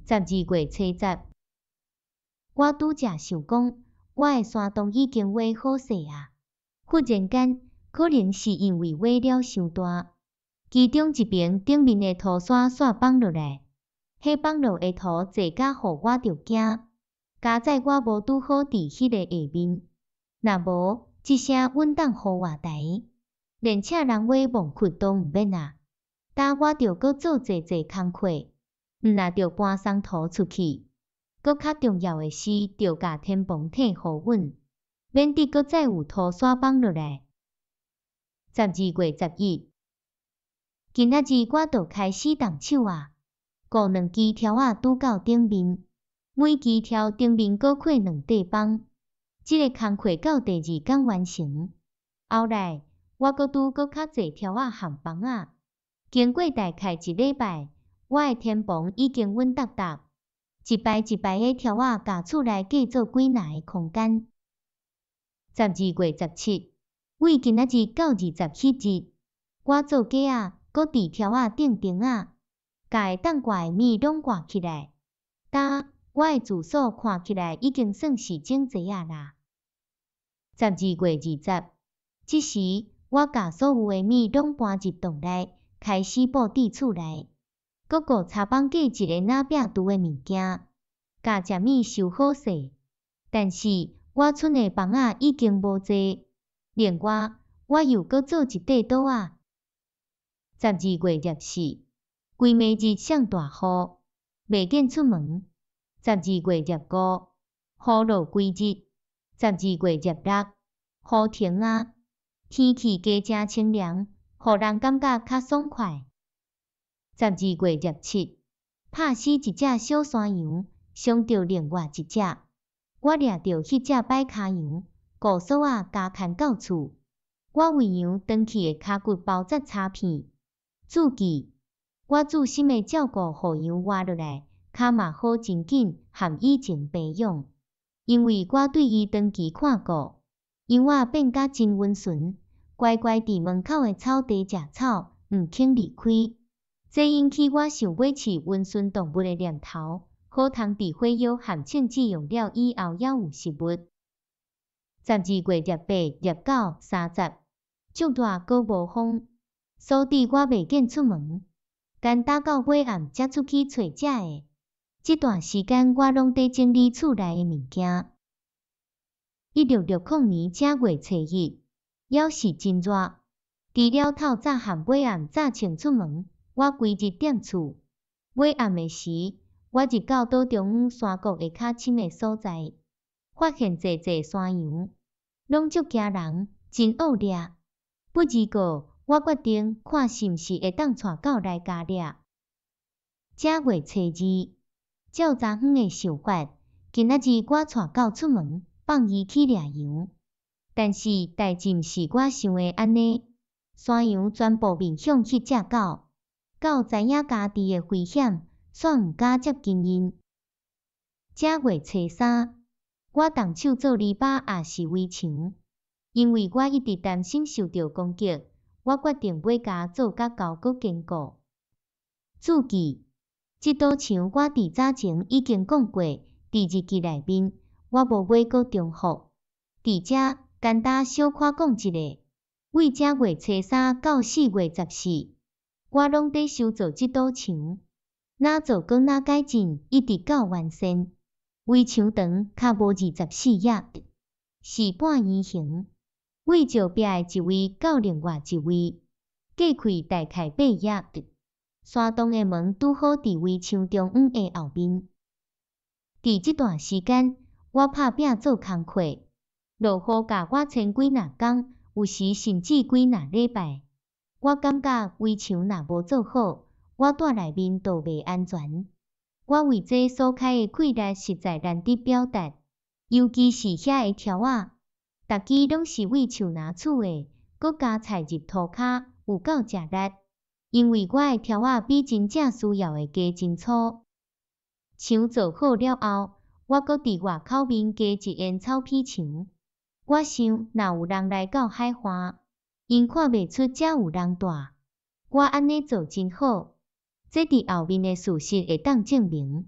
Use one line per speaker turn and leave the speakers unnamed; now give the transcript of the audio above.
12月初10，我拄则想讲，我的山洞已经挖好势啊。忽然间，可能是因为挖了伤大，其中一边顶面的土沙煞放落来，迄放落的土坐甲互我着惊。加在我无拄好伫迄个下面，若无一声稳当互外台，连请人挖墓窟都毋免啊。呾我着搁做济工课，毋若着搬送土出去。搁较重要的是，着甲天棚体互稳，免得搁再有土沙放落来。12月11，今仔日我着开始动手啊，雇2支条仔拄到顶面，每支条顶面搁捆2块棒。即个工课到第2天完成。后来我搁拄较济条仔含棒仔，经过大概1礼拜，我的天棚已经稳当当。一排一排的条仔甲厝内计做几若个空间。12月17，为今仔日到20迄日，我做架仔，搁伫条仔顶钉仔，甲会当挂的物拢挂起来。呾我的住所看起来已经算是整齐啊啦。12月20，即时我甲所有的物拢搬入洞内，开始布置厝内。搁顾柴房架一个哪壁除的物件，甲食物收好势。但是我剩的房仔已经无济，另外我又搁做一块桌仔。12月24，规暝日上大雨，袂见出门。12月25，雨落规日。12月26，雨停啊，天气加真清凉，互人感觉较爽快。12月27，拍死一只小山羊，伤着另外一只。我掠着迄只摆骹羊，顾锁仔加牵到厝。我为羊长去的骹骨包扎擦片。注记，我注心的照顾互羊活落来，骹嘛好真紧，含以前培养。因为我对伊长期看顾，羊仔变甲真温顺，乖乖伫门口的草地食草，毋肯离开。这引起我想买饲温顺动物的念头，好通伫火药和枪支用了以后也有食物。12月28、29、30，足大搁无风，所以我袂见出门，干打到尾暗才出去找食的。这段时间我拢在整理厝内的物件。1660年正月初1，还是真热，除了透早和尾暗早穿出门。我规日踮厝，尾暗的时，我入到岛中央山谷的较深的所在，发现济山羊，拢足惊人，真恶掠。不二个，我决定看是毋是会当带狗来加掠。正月初2，照昨昏的想法，今仔日我带狗出门，放伊去掠羊。但是代志毋是我想的安尼，山羊全部面向迄只狗。狗知影家己的危险，煞毋敢接近因。正月初3，我动手做篱笆也是围墙，因为我一直担心受到攻击，我决定要甲做甲高搁坚固。注记，这堵墙我伫早前已经讲过，伫日记内面，我无买搁重复。伫遮简单小可讲一个，为正月初3到4月14。我拢在修做这堵墙，哪做搁哪改进，一直到完成。围墙长较无24页，是半圆形，为石壁的一位到另外一位，隔开大概8页。山洞的门拄好伫围墙中央的后面。伫这段时间，我拍拼做工课，落雨甲我牵几若工，有时甚至几若礼拜。我感觉围墙若无做好，我住内面就袂安全。我为这所开的气力实在难得表达，尤其是遐个条仔，逐支拢是为树拿厝的，搁加菜入涂骹，有够食力。因为我的条仔比真正需要的加真粗。墙做好了后，我搁伫外口面加一烟草皮墙。我想，若有人来到海岸，因看袂出遮有人住，我安尼做真好，这伫后面的事实会当证明。